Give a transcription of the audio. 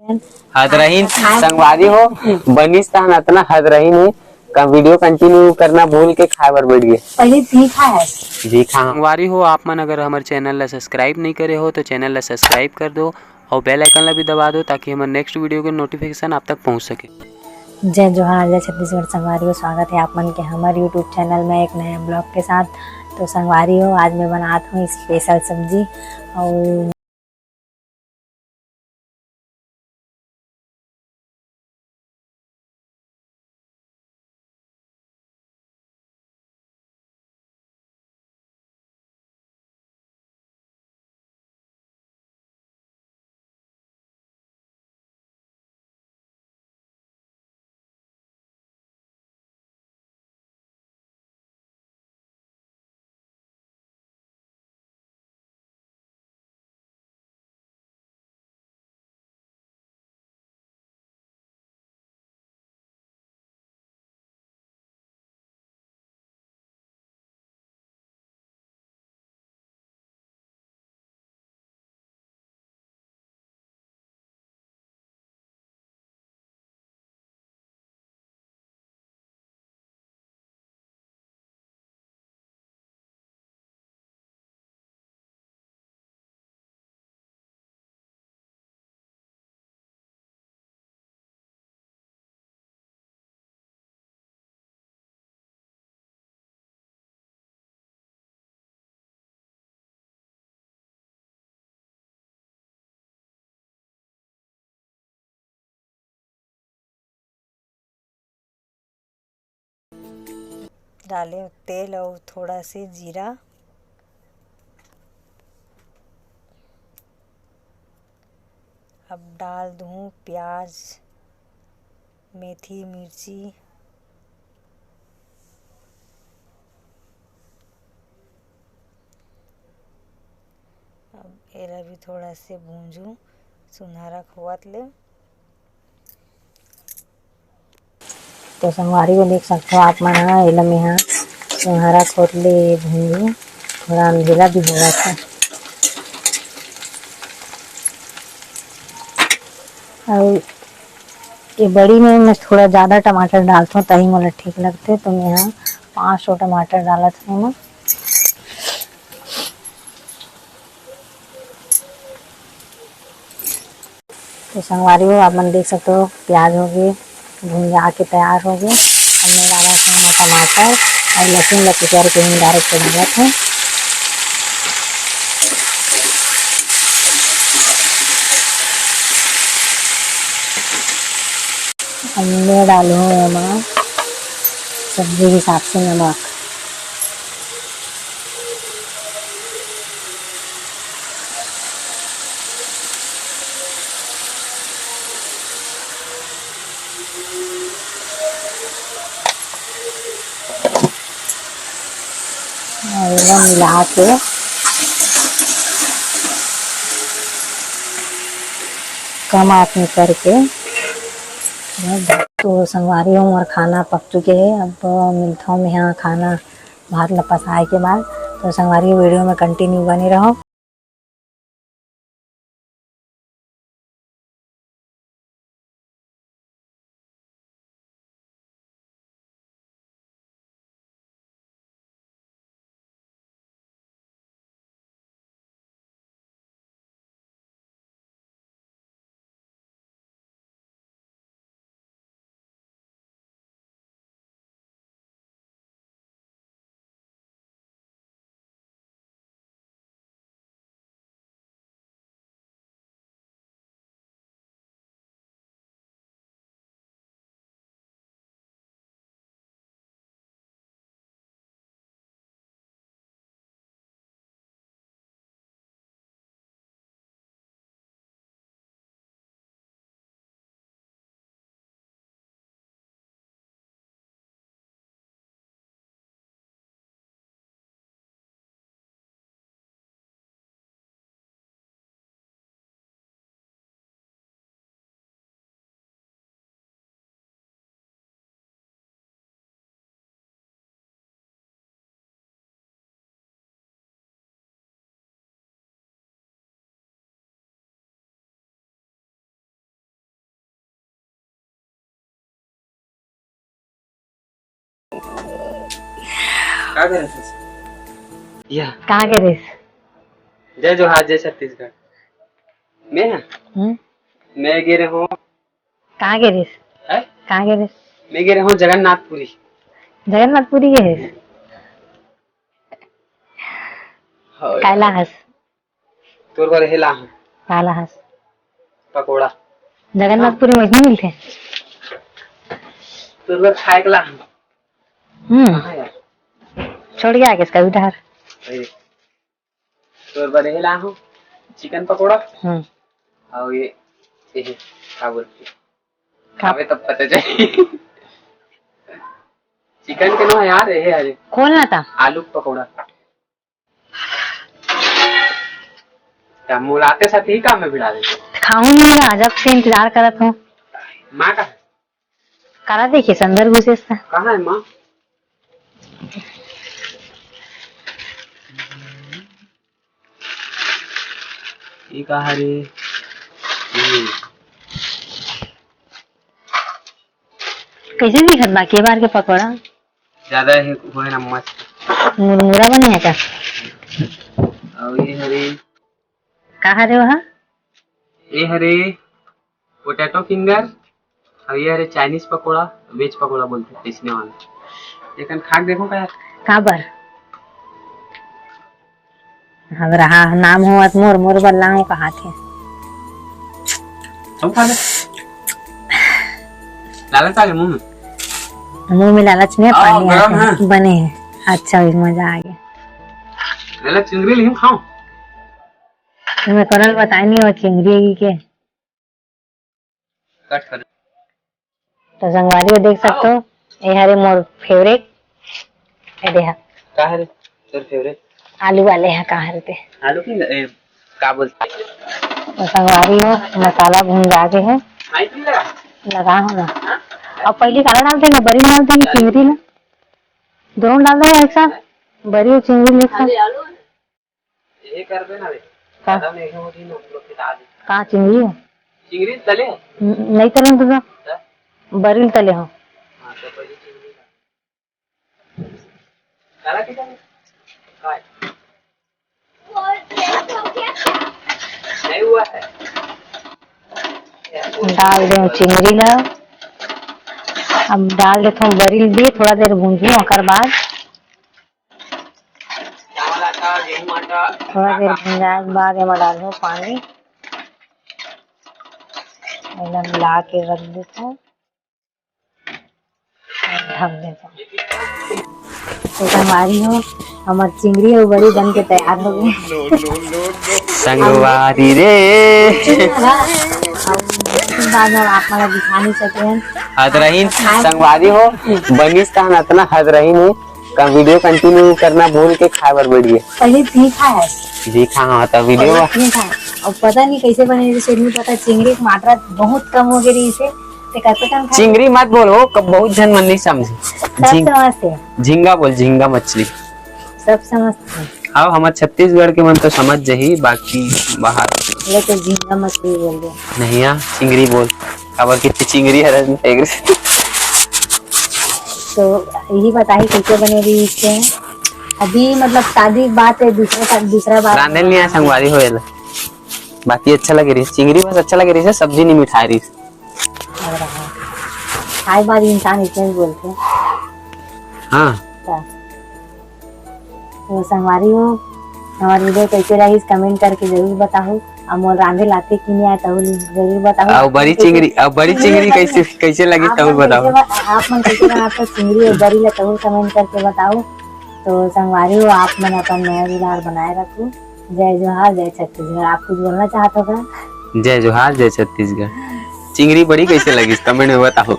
हदरहीन संगवारी हो बनिस तहन अतना हदरहीन है का वीडियो कंटिन्यू करना भूल के खाए बर बैठ गए। पहले तीखा है जी खा संगवारी हो आप मन अगर हमारे चैनल ला सब्सक्राइब नहीं करे हो तो चैनल ला सब्सक्राइब कर दो और बेल आइकन ला भी दबा दो ताकि हमारे नेक्स्ट वीडियो के नोटिफिकेशन आप तक पहुंच सके। जय जोहार, जय छत्तीसगढ़ संगवारी। स्वागत है आप मन के हमारे यूट्यूब चैनल में एक नए ब्लॉग के साथ। तो संगवारी हो आज मैं बनाता हूँ स्पेशल सब्जी और डाले तेल और थोड़ा से जीरा। अब डाल दूँ प्याज, मेथी, मिर्ची। अब एला भी थोड़ा से भूंजू सुनहरा खोवत ले। तो संगवारी को देख सकते हो आप मन ह एला में यहाँ सुनहरा खोट ले भूंजू, थोड़ा अंधेरा भी हुआ था। और ये बड़ी में मैं थोड़ा ज़्यादा टमाटर डालता हूँ तभी मोला ठीक लगते। तो मैं यहाँ 500 टमाटर डालत हूँ। मैं तो संगवारी हो आप मन देख सकते हो प्याज हो गए भुंजा के तैयार हो गए। अब मैं डाला हूँ टमाटर और लहसुन लपेट के हम डायरेक्ट डालत हूँ। अब मैं डालू हूँ सब्जी के हिसाब से नमक। और मिला के कम आँच में करके तो संगवारी हूँ और खाना पक चुके हैं। अब मिलता हूँ मैं यहाँ खाना भात ला पसाए के बाद। तो संगवारी वीडियो में कंटिन्यू बने रहो। क्या करे या कहाँ के रेस? जय जोहार जय छत्तीसगढ़। मैं गिरे हूँ कहाँ के रेस? है? कहाँ के रेस? मैं गिरे हूँ जगन्नाथपुरी। जगन्नाथपुरी के रेस? कैलाश तोर बार हिला हूँ कैलाश पकोड़ा जगन्नाथपुरी में नहीं मिलते। तोर बार खाए के ला हूँ। कहाँ यार छोड़ गया किसका उधार। तोर बार हिला हूँ चिकन पकोड़ा और ये क्या बोलते खावे तब पता चले। चिकन के नो यार ये अरे खोलना था आलू पकोड़ा क्या मुलाते साथ ही काम में भिड़ा देते। खाऊंगी ना जब से इंतजार करत हूँ। माँ का करा देखिए संदर घुसे कहाँ है माँ? ये कहा रे कैसे दिखत बा के बार के पकौड़ा ज्यादा है वो है ना मस्त मुरमुरा बने है क्या? और ये हरे कहाँ रे वहाँ? ये हरे पोटैटो फिंगर और ये हरे चाइनीज पकोड़ा वेज पकोड़ा बोलते हैं पीसने वाला। लेकिन खाक देखो क्या कहाँ पर हम रहा नाम हो मोर मोर बल्ला कहाँ थे तुम खा ले लालच आ गया मुंह में लालच में पानी गरम आते है। हैं, बने हैं। अच्छा मजा आ गया। लालच चिंगरी लिम खाओ तुम्हें करल बताई नहीं हो चिंगड़ी के कट कर तो संगवारी को देख सकते हो। ये हरे मोर फेवरेट ये देखा का है तेरे फेवरेट आलू वाले हैं कहाँ रहते आलू की का बोलते तो संगवारी हो मसाला भून जाके है आई नहीं लगा लगा हो ना। और पहले काला डालते ना बड़ी डालते कि चिंगड़ी ना दोनों डाल दो एक साथ बड़ी और चिंगड़ी एक साथ ये कर दे ना रे ज्यादा नहीं होगी ना लोग के दाल कहाँ चिंगड़ी है चिंगरी तले नहीं तले तो बड़ी तले हो। हां तो पहले चिंगरी काला कितना काय नहीं हुआ है डाल दो चिंगड़ी ला अब डाल देता हूँ बरील भी थोड़ा देर भूंजू ओकर बाद चावल आटा गेहूं आटा थोड़ा देर भूंजाए के बाद एमा डाल दो पानी एकदम मिला के रख देता हूँ ढक देता हूँ। तो हमारी हो हमार चिंगड़ी और बड़ी बन के तैयार हो गई। संगवारी रे बाद में आप मला दिखा नहीं सके हैं। हदरहीन संगवारी हो बनिस का इतना हदरहीन है का वीडियो कंटिन्यू करना भूल के खाए बर बैठ गए। पहले तीखा है जी हाँ तो वीडियो और पता नहीं कैसे बने जैसे नहीं पता चिंगड़ी की मात्रा बहुत कम हो गई इसे चिंगड़ी मत बोलो कब बहुत जन मन नहीं समझे समझते झींगा बोल झींगा मछली सब समझते हैं। हाँ हमारे छत्तीसगढ़ के मन तो समझ जाही बाकी बाहर लेकिन झींगा मछली बोल दो नहीं यार चिंगड़ी बोल खबर कितनी चिंगड़ी है तो यही बताइए कैसे बने रही इससे अभी मतलब शादी बात है दूसरा बात रांधे नहीं आया संगवारी हो बाकी अच्छा लगे रही चिंगड़ी बस अच्छा लगे रही सब्जी नहीं मिठाई रही लग रहा है। हर बार इंसान इतने ही बोलते हैं। हाँ तो संगवारी हो हमारी वीडियो कैसे रही कमेंट करके जरूर बताओ। और मोर रांधे लाते कि नहीं आए तो जरूर बताओ। अब बड़ी चिंगड़ी कैसे लगी तो बताओ। आप मन कैसे बनाते चिंगड़ी और बड़ी तो कमेंट करके बताओ। तो संगवारी हो आप मन अपन नया विचार बनाए रखो। जय जोहार जय छत्तीसगढ़। आप कुछ बोलना चाहते हो क्या? जय जोहार जय छत्तीसगढ़। चिंगड़ी बड़ी कैसे लगी कमेंट में बताओ।